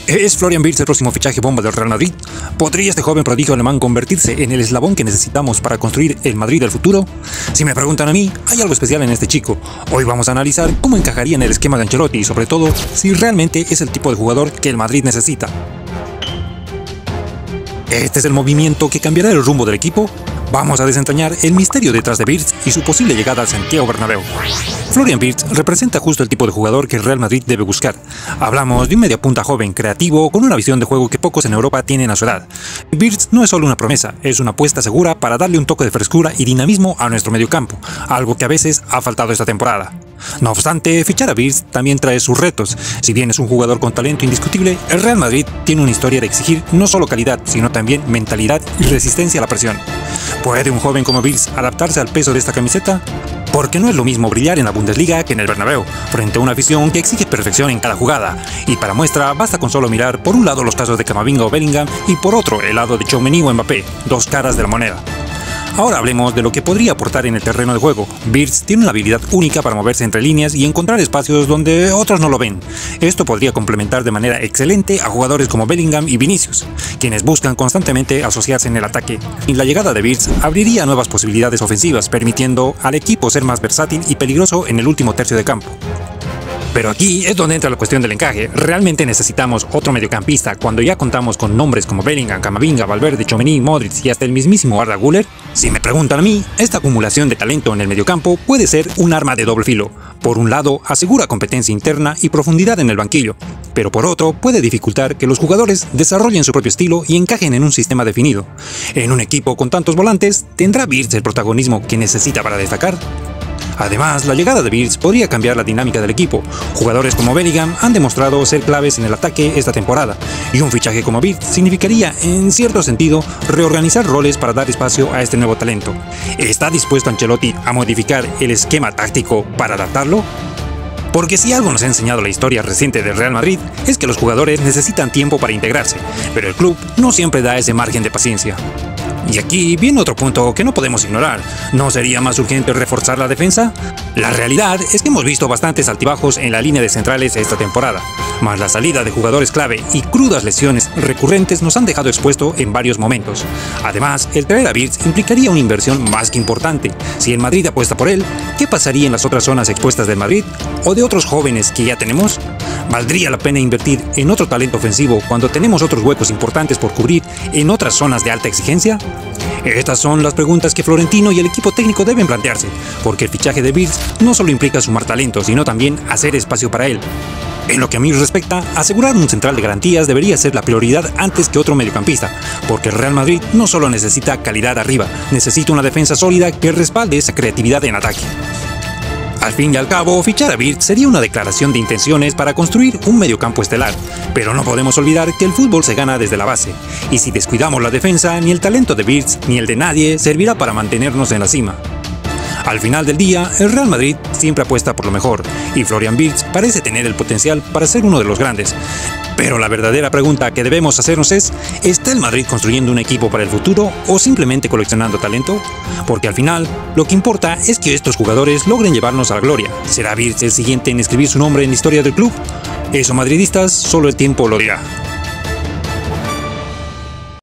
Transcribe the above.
¿Es Florian Wirtz el próximo fichaje bomba del Real Madrid? ¿Podría este joven prodigio alemán convertirse en el eslabón que necesitamos para construir el Madrid del futuro? Si me preguntan a mí, hay algo especial en este chico. Hoy vamos a analizar cómo encajaría en el esquema de Ancelotti y sobre todo, si realmente es el tipo de jugador que el Madrid necesita. ¿Este es el movimiento que cambiará el rumbo del equipo? Vamos a desentrañar el misterio detrás de Wirtz y su posible llegada al Santiago Bernabéu. Florian Wirtz representa justo el tipo de jugador que el Real Madrid debe buscar. Hablamos de un mediapunta joven, creativo, con una visión de juego que pocos en Europa tienen a su edad. Wirtz no es solo una promesa, es una apuesta segura para darle un toque de frescura y dinamismo a nuestro mediocampo, algo que a veces ha faltado esta temporada. No obstante, fichar a Wirtz también trae sus retos. Si bien es un jugador con talento indiscutible, el Real Madrid tiene una historia de exigir no solo calidad, sino también mentalidad y resistencia a la presión. ¿Puede un joven como Wirtz adaptarse al peso de esta camiseta? Porque no es lo mismo brillar en la Bundesliga que en el Bernabéu, frente a una afición que exige perfección en cada jugada. Y para muestra, basta con solo mirar por un lado los casos de Camavinga o Bellingham y por otro el lado de Tchouaméni o Mbappé, dos caras de la moneda. Ahora hablemos de lo que podría aportar en el terreno de juego. Wirtz tiene una habilidad única para moverse entre líneas y encontrar espacios donde otros no lo ven. Esto podría complementar de manera excelente a jugadores como Bellingham y Vinicius, quienes buscan constantemente asociarse en el ataque. Y la llegada de Wirtz abriría nuevas posibilidades ofensivas, permitiendo al equipo ser más versátil y peligroso en el último tercio de campo. Pero aquí es donde entra la cuestión del encaje. ¿Realmente necesitamos otro mediocampista cuando ya contamos con nombres como Bellingham, Camavinga, Valverde, Tchouaméni, Modric y hasta el mismísimo Arda Güler? Si me preguntan a mí, esta acumulación de talento en el mediocampo puede ser un arma de doble filo. Por un lado, asegura competencia interna y profundidad en el banquillo, pero por otro, puede dificultar que los jugadores desarrollen su propio estilo y encajen en un sistema definido. En un equipo con tantos volantes, ¿tendrá Wirtz el protagonismo que necesita para destacar? Además, la llegada de Wirtz podría cambiar la dinámica del equipo. Jugadores como Bellingham han demostrado ser claves en el ataque esta temporada, y un fichaje como Wirtz significaría, en cierto sentido, reorganizar roles para dar espacio a este nuevo talento. ¿Está dispuesto Ancelotti a modificar el esquema táctico para adaptarlo? Porque si algo nos ha enseñado la historia reciente del Real Madrid, es que los jugadores necesitan tiempo para integrarse, pero el club no siempre da ese margen de paciencia. Y aquí viene otro punto que no podemos ignorar. ¿No sería más urgente reforzar la defensa? La realidad es que hemos visto bastantes altibajos en la línea de centrales esta temporada, más la salida de jugadores clave y crudas lesiones recurrentes nos han dejado expuesto en varios momentos. Además, el traer a Wirtz implicaría una inversión más que importante. Si el Madrid apuesta por él, ¿qué pasaría en las otras zonas expuestas del Madrid o de otros jóvenes que ya tenemos? ¿Valdría la pena invertir en otro talento ofensivo cuando tenemos otros huecos importantes por cubrir en otras zonas de alta exigencia? Estas son las preguntas que Florentino y el equipo técnico deben plantearse, porque el fichaje de Wirtz no solo implica sumar talento, sino también hacer espacio para él. En lo que a mí respecta, asegurar un central de garantías debería ser la prioridad antes que otro mediocampista, porque el Real Madrid no solo necesita calidad arriba, necesita una defensa sólida que respalde esa creatividad en ataque. Al fin y al cabo, fichar a Wirtz sería una declaración de intenciones para construir un mediocampo estelar, pero no podemos olvidar que el fútbol se gana desde la base, y si descuidamos la defensa, ni el talento de Wirtz ni el de nadie servirá para mantenernos en la cima. Al final del día, el Real Madrid siempre apuesta por lo mejor, y Florian Wirtz parece tener el potencial para ser uno de los grandes. Pero la verdadera pregunta que debemos hacernos es, ¿está el Madrid construyendo un equipo para el futuro o simplemente coleccionando talento? Porque al final, lo que importa es que estos jugadores logren llevarnos a la gloria. ¿Será Wirtz el siguiente en escribir su nombre en la historia del club? Eso, madridistas, solo el tiempo lo dirá.